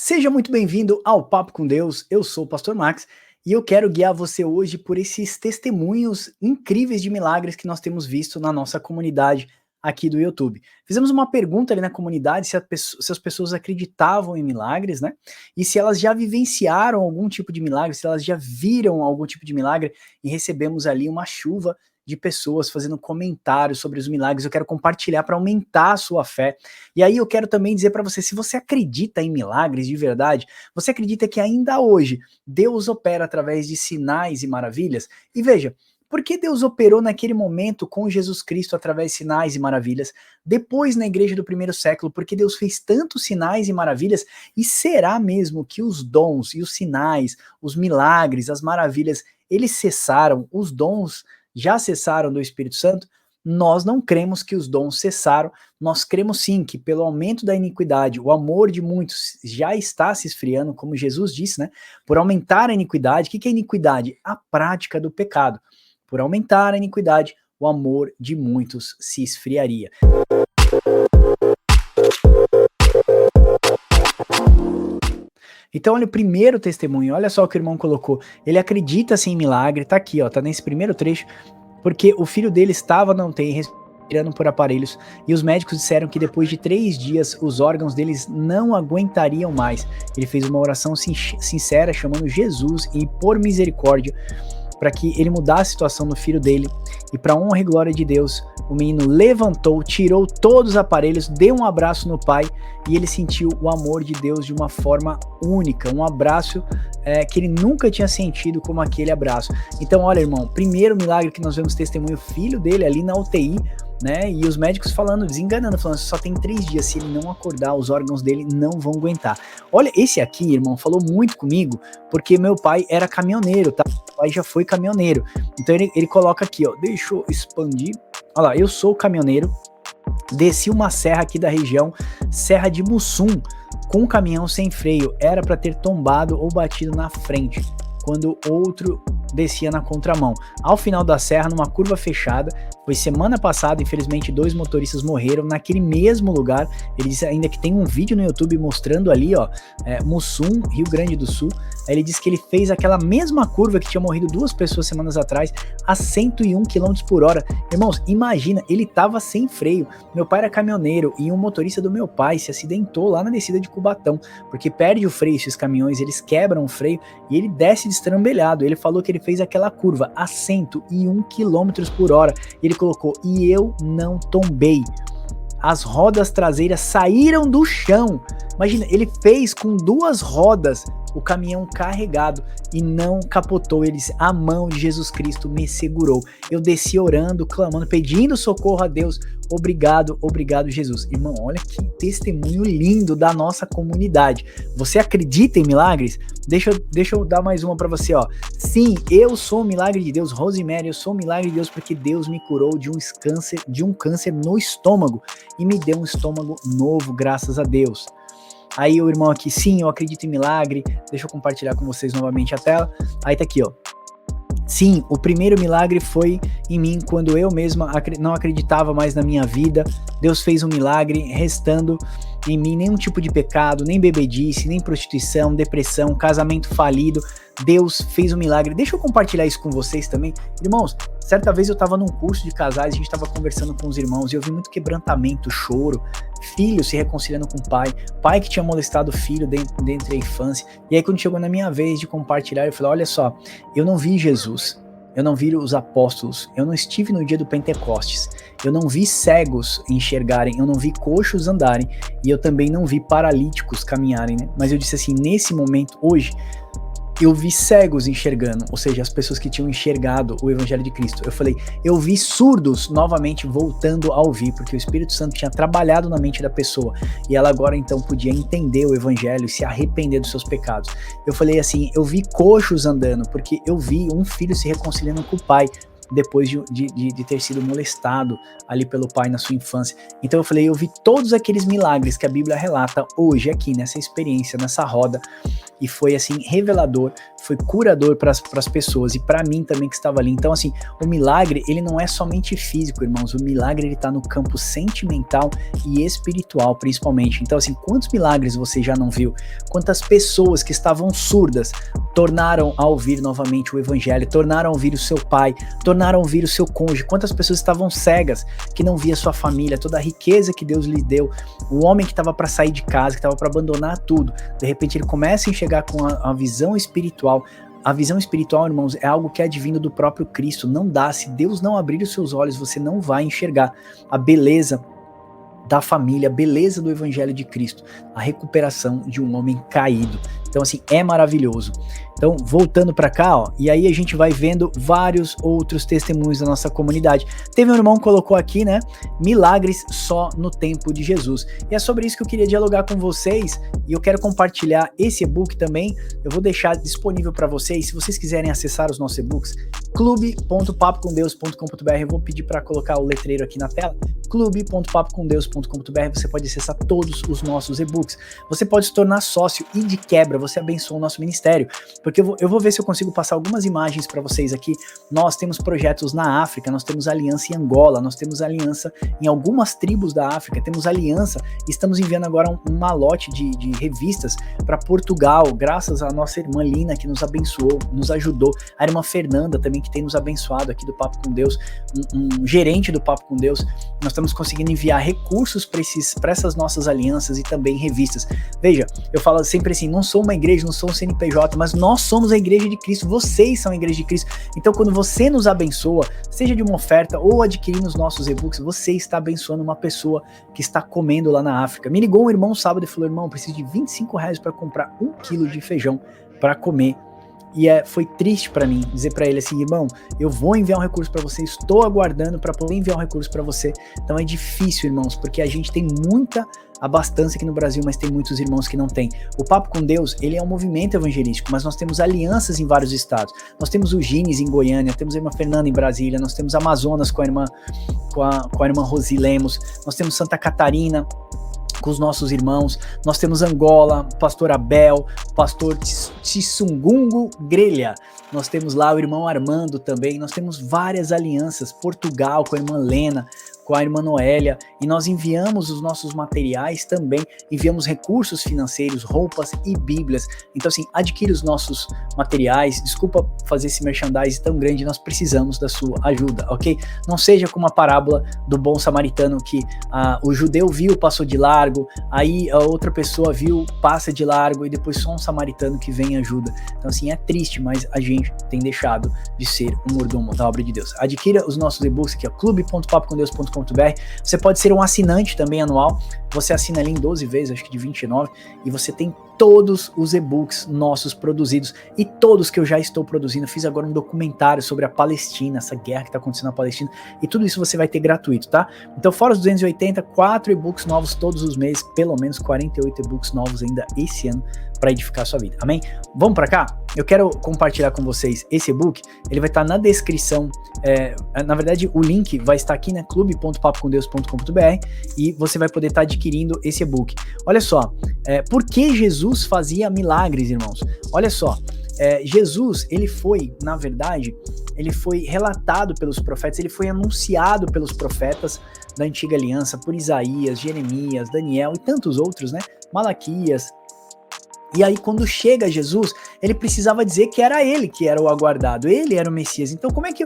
Seja muito bem-vindo ao Papo com Deus. Eu sou o Pastor Max e eu quero guiar você hoje por esses testemunhos incríveis de milagres que nós temos visto na nossa comunidade aqui do YouTube. Fizemos uma pergunta ali na comunidade se as pessoas acreditavam em milagres, né? E se elas já vivenciaram algum tipo de milagre, se elas já viram algum tipo de milagre, e recebemos ali uma chuva de pessoas fazendo comentários sobre os milagres. Eu quero compartilhar para aumentar a sua fé. E aí eu quero também dizer para você, se você acredita em milagres de verdade, você acredita que ainda hoje Deus opera através de sinais e maravilhas? E veja, por que Deus operou naquele momento com Jesus Cristo através de sinais e maravilhas? Depois, na igreja do primeiro século, porque Deus fez tantos sinais e maravilhas? E será mesmo que os dons e os sinais, os milagres, as maravilhas, eles cessaram? Os dons já cessaram do Espírito Santo? Nós não cremos que os dons cessaram, nós cremos sim que pelo aumento da iniquidade, o amor de muitos já está se esfriando, como Jesus disse, né? Por aumentar a iniquidade, o que é iniquidade? A prática do pecado. Por aumentar a iniquidade, o amor de muitos se esfriaria. Então, olha o primeiro testemunho, olha só o que o irmão colocou. Ele acredita sim em milagre, tá aqui, ó, tá nesse primeiro trecho, porque o filho dele estava na UTI respirando por aparelhos e os médicos disseram que depois de 3 dias os órgãos deles não aguentariam mais. Ele fez uma oração sincera chamando Jesus e por misericórdia para que ele mudasse a situação do filho dele, e para honra e glória de Deus, o menino levantou, tirou todos os aparelhos, deu um abraço no pai, e ele sentiu o amor de Deus de uma forma única, um abraço que ele nunca tinha sentido como aquele abraço. Então olha, irmão, primeiro milagre que nós vemos testemunho, o filho dele ali na UTI, né, e os médicos falando, desenganando, falando, só tem 3 dias, se ele não acordar, os órgãos dele não vão aguentar. Olha, esse aqui, irmão, falou muito comigo, porque meu pai era caminhoneiro, tá? Meu pai já foi caminhoneiro. Então ele coloca aqui, ó, deixa eu expandir. Olha lá, eu sou caminhoneiro, desci uma serra aqui da região, Serra de Mussum, com um caminhão sem freio, era para ter tombado ou batido na frente, quando outro descia na contramão. Ao final da serra, numa curva fechada, foi semana passada, infelizmente 2 motoristas morreram naquele mesmo lugar. Ele disse ainda que tem um vídeo no YouTube mostrando ali, ó, Mussum, Rio Grande do Sul. Aí ele disse que ele fez aquela mesma curva que tinha morrido 2 pessoas semanas atrás, a 101 km por hora. Irmãos, imagina, ele tava sem freio. Meu pai era caminhoneiro e um motorista do meu pai se acidentou lá na descida de Cubatão, porque perde o freio esses caminhões, eles quebram o freio e ele desce destrambelhado. Ele falou que ele fez aquela curva a 101 km por hora. E ele colocou, e eu não tombei. As rodas traseiras saíram do chão. Imagina, ele fez com 2 rodas o caminhão carregado e não capotou. Ele disse, a mão de Jesus Cristo me segurou. Eu desci orando, clamando, pedindo socorro a Deus. Obrigado, obrigado Jesus. Irmão, olha que testemunho lindo da nossa comunidade. Você acredita em milagres? Deixa eu dar mais uma para você, ó. Sim, eu sou um milagre de Deus. Rosemary, eu sou um milagre de Deus porque Deus me curou de um câncer no estômago e me deu um estômago novo, graças a Deus. Aí o irmão aqui, sim, eu acredito em milagre. Deixa eu compartilhar com vocês novamente a tela. Aí tá aqui, ó. Sim, o primeiro milagre foi em mim, quando eu mesma não acreditava mais na minha vida. Deus fez um milagre, restando em mim nenhum tipo de pecado, nem bebedice, nem prostituição, depressão, casamento falido. Deus fez um milagre. Deixa eu compartilhar isso com vocês também. Irmãos, certa vez eu estava num curso de casais, a gente estava conversando com os irmãos e eu vi muito quebrantamento, choro, filho se reconciliando com o pai que tinha molestado o filho dentro da infância. E aí quando chegou na minha vez de compartilhar, eu falei, olha só, eu não vi Jesus, eu não vi os apóstolos, eu não estive no dia do Pentecostes, eu não vi cegos enxergarem, eu não vi coxos andarem, e eu também não vi paralíticos caminharem, né? Mas eu disse assim, nesse momento, hoje, eu vi cegos enxergando, ou seja, as pessoas que tinham enxergado o Evangelho de Cristo. Eu falei, eu vi surdos novamente voltando a ouvir, porque o Espírito Santo tinha trabalhado na mente da pessoa, e ela agora então podia entender o Evangelho e se arrepender dos seus pecados. Eu falei assim, eu vi coxos andando, porque eu vi um filho se reconciliando com o pai, depois de ter sido molestado ali pelo pai na sua infância. Então eu falei, eu vi todos aqueles milagres que a Bíblia relata hoje aqui, nessa experiência, nessa roda, e foi assim revelador, foi curador para as pessoas e para mim também que estava ali. Então assim, o milagre ele não é somente físico, irmãos, o milagre ele tá no campo sentimental e espiritual principalmente. Então assim, quantos milagres você já não viu? Quantas pessoas que estavam surdas tornaram a ouvir novamente o evangelho, tornaram a ouvir o seu pai, tornaram a ouvir o seu cônjuge, quantas pessoas estavam cegas, que não via sua família, toda a riqueza que Deus lhe deu, o homem que estava para sair de casa, que estava para abandonar tudo, de repente ele começa a enxergar com a visão espiritual. A visão espiritual, irmãos, é algo que é advindo do próprio Cristo, não dá, se Deus não abrir os seus olhos, você não vai enxergar a beleza da família, a beleza do evangelho de Cristo, a recuperação de um homem caído. Então assim, é maravilhoso. Então, voltando para cá, ó, e aí a gente vai vendo vários outros testemunhos da nossa comunidade. Teve um irmão que colocou aqui, né, milagres só no tempo de Jesus. E é sobre isso que eu queria dialogar com vocês, e eu quero compartilhar esse e-book também. Eu vou deixar disponível para vocês, se vocês quiserem acessar os nossos e-books, clube.papocomdeus.com.br. Eu vou pedir para colocar o letreiro aqui na tela, clube.papocomdeus.com.br. Você pode acessar todos os nossos e-books. Você pode se tornar sócio e de quebra você abençoa o nosso ministério, porque eu vou ver se eu consigo passar algumas imagens para vocês aqui. Nós temos projetos na África, nós temos aliança em Angola, nós temos aliança em algumas tribos da África, temos aliança, estamos enviando agora um malote de revistas para Portugal, graças à nossa irmã Lina, que nos abençoou, nos ajudou, a irmã Fernanda também, que tem nos abençoado aqui do Papo com Deus, um gerente do Papo com Deus. Nós estamos conseguindo enviar recursos para essas nossas alianças e também revistas. Veja, eu falo sempre assim, não sou uma igreja, não sou um CNPJ, mas nós somos a igreja de Cristo, vocês são a igreja de Cristo. Então quando você nos abençoa, seja de uma oferta ou adquirindo os nossos e-books, você está abençoando uma pessoa que está comendo lá na África. Me ligou um irmão sábado e falou, irmão, eu preciso de R$25 para comprar 1 quilo de feijão para comer. E foi triste para mim dizer para ele assim, irmão, eu vou enviar um recurso para você, estou aguardando para poder enviar um recurso para você. Então é difícil, irmãos, porque a gente tem muita abastança aqui no Brasil, mas tem muitos irmãos que não tem. O Papo com Deus, ele é um movimento evangelístico, mas nós temos alianças em vários estados. Nós temos o Gines em Goiânia, temos a irmã Fernanda em Brasília, nós temos Amazonas com a irmã Rosi Lemos, nós temos Santa Catarina com os nossos irmãos, nós temos Angola, pastor Abel, pastor Tissungungo Grelha, nós temos lá o irmão Armando também, nós temos várias alianças, Portugal com a irmã Lena, com a irmã Noélia, e nós enviamos os nossos materiais também, enviamos recursos financeiros, roupas e bíblias. Então assim, adquire os nossos materiais, desculpa fazer esse merchandising tão grande, nós precisamos da sua ajuda, ok? Não seja como a parábola do bom samaritano que o judeu viu, passou de largo, aí a outra pessoa viu, passa de largo, e depois só um samaritano que vem e ajuda. Então assim, é triste, mas a gente tem deixado de ser um mordomo da obra de Deus. Adquira os nossos e-books aqui, clube.papocomdeus.com.br. Você pode ser um assinante também anual, você assina ali em 12 vezes, acho que de 29, e você tem todos os e-books nossos produzidos, e todos que eu já estou produzindo. Fiz agora um documentário sobre a Palestina, essa guerra que está acontecendo na Palestina, e tudo isso você vai ter gratuito, tá? Então fora os 280, 4 e-books novos todos os meses, pelo menos 48 e-books novos ainda esse ano, para edificar a sua vida, amém? Vamos para cá? Eu quero compartilhar com vocês esse e-book, ele vai estar na descrição, na verdade o link vai estar aqui, né, clube.papocomdeus.com.br, e você vai poder estar adquirindo esse e-book. Olha só, por que Jesus fazia milagres, irmãos? Olha só, Jesus, ele foi, na verdade, ele foi relatado pelos profetas, ele foi anunciado pelos profetas da antiga aliança, por Isaías, Jeremias, Daniel e tantos outros, né, Malaquias. E aí quando chega Jesus, ele precisava dizer que era ele que era o aguardado, ele era o Messias. Então como é que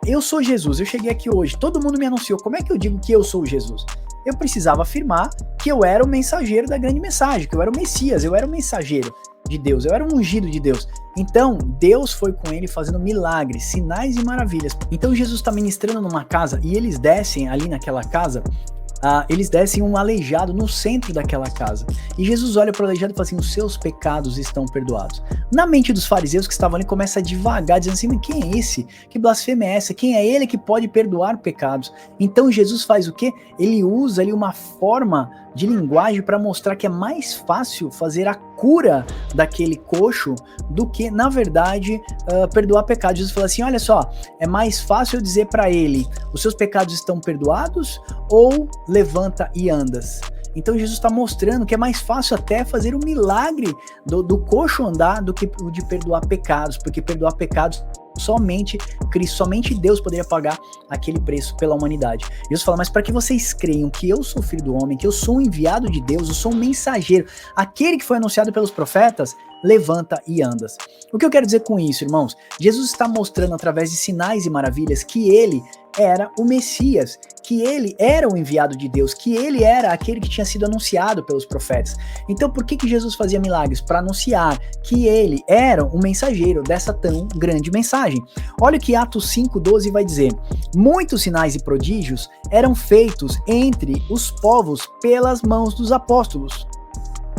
eu sou Jesus, eu cheguei aqui hoje, todo mundo me anunciou, como é que eu digo que eu sou Jesus? Eu precisava afirmar que eu era o mensageiro da grande mensagem, que eu era o Messias, eu era o mensageiro de Deus, eu era um ungido de Deus. Então Deus foi com ele fazendo milagres, sinais e maravilhas. Então Jesus está ministrando numa casa e eles descem ali naquela casa, eles descem um aleijado no centro daquela casa. E Jesus olha para o aleijado e fala assim, os seus pecados estão perdoados. Na mente dos fariseus que estavam ali, começa a divagar, dizendo assim, mas quem é esse? Que blasfêmia é essa? Quem é ele que pode perdoar pecados? Então Jesus faz o quê? Ele usa ali uma forma de linguagem para mostrar que é mais fácil fazer a cura daquele coxo do que, na verdade, perdoar pecados. Jesus fala assim, olha só, é mais fácil eu dizer para ele, os seus pecados estão perdoados ou levanta e andas? Então Jesus está mostrando que é mais fácil até fazer o milagre do coxo andar do que o de perdoar pecados, porque perdoar pecados somente Cristo, somente Deus poderia pagar aquele preço pela humanidade. Jesus fala, mas para que vocês creiam que eu sou filho do homem, que eu sou um enviado de Deus, eu sou um mensageiro, aquele que foi anunciado pelos profetas, levanta e andas. O que eu quero dizer com isso, irmãos? Jesus está mostrando através de sinais e maravilhas que ele era o Messias, que ele era o enviado de Deus, que ele era aquele que tinha sido anunciado pelos profetas. Então por que Jesus fazia milagres? Para anunciar que ele era um mensageiro dessa tão grande mensagem. Olha o que Atos 5:12 vai dizer: muitos sinais e prodígios eram feitos entre os povos pelas mãos dos apóstolos,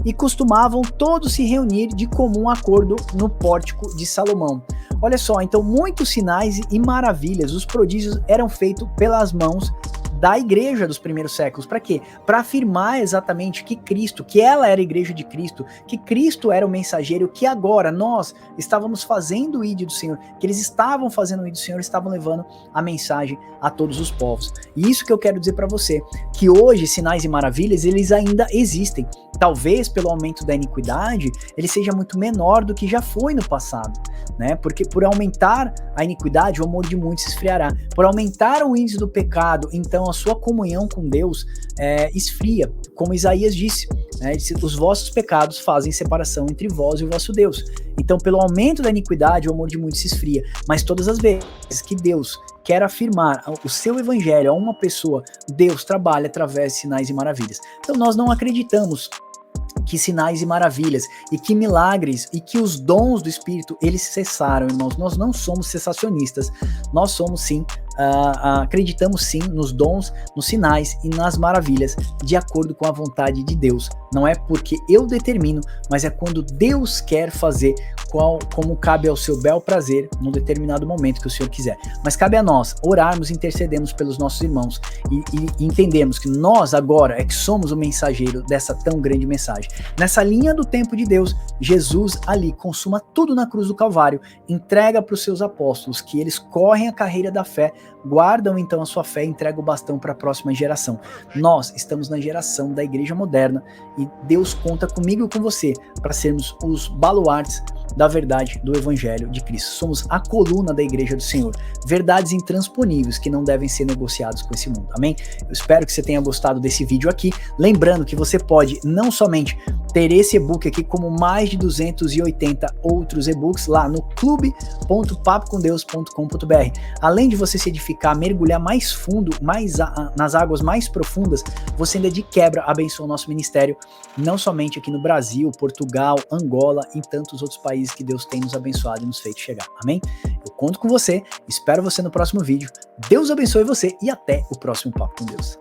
e costumavam todos se reunir de comum acordo no pórtico de Salomão. Olha só, então muitos sinais e maravilhas, os prodígios eram feitos pelas mãos da igreja dos primeiros séculos. Para quê? Para afirmar exatamente que Cristo, que ela era a igreja de Cristo, que Cristo era o mensageiro, que agora nós estávamos fazendo o ID do Senhor, que eles estavam fazendo o ID do Senhor, estavam levando a mensagem a todos os povos. E isso que eu quero dizer para você, que hoje sinais e maravilhas, eles ainda existem. Talvez pelo aumento da iniquidade, ele seja muito menor do que já foi no passado, né? Porque por aumentar a iniquidade, o amor de muitos se esfriará. Por aumentar o índice do pecado, então a sua comunhão com Deus esfria, como Isaías disse, né? Disse, os vossos pecados fazem separação entre vós e o vosso Deus. Então, pelo aumento da iniquidade, o amor de muitos se esfria. Mas todas as vezes que Deus quer afirmar o seu evangelho a uma pessoa, Deus trabalha através de sinais e maravilhas. Então, nós não acreditamos que sinais e maravilhas, e que milagres, e que os dons do Espírito, eles cessaram, irmãos. Nós não somos cessacionistas, nós somos sim, acreditamos sim nos dons, nos sinais e nas maravilhas, de acordo com a vontade de Deus. Não é porque eu determino, mas é quando Deus quer fazer, como cabe ao seu bel prazer, num determinado momento que o Senhor quiser. Mas cabe a nós orarmos, intercedermos pelos nossos irmãos, e entendermos que nós agora é que somos o mensageiro dessa tão grande mensagem. Nessa linha do tempo de Deus, Jesus ali consuma tudo na cruz do Calvário, entrega para os seus apóstolos, que eles correm a carreira da fé, guardam então a sua fé e entregam o bastão para a próxima geração. Nós estamos na geração da igreja moderna e Deus conta comigo e com você para sermos os baluartes da verdade do Evangelho de Cristo. Somos a coluna da igreja do Senhor. Verdades intransponíveis que não devem ser negociadas com esse mundo. Amém? Eu espero que você tenha gostado desse vídeo aqui. Lembrando que você pode não somente ter esse e-book aqui, como mais de 280 outros e-books lá no clube.papocomdeus.com.br. Além de você se edificar, mergulhar mais fundo, nas águas mais profundas, você ainda de quebra abençoa o nosso ministério, não somente aqui no Brasil, Portugal, Angola e tantos outros países que Deus tem nos abençoado e nos feito chegar. Amém? Eu conto com você, espero você no próximo vídeo. Deus abençoe você e até o próximo Papo com Deus.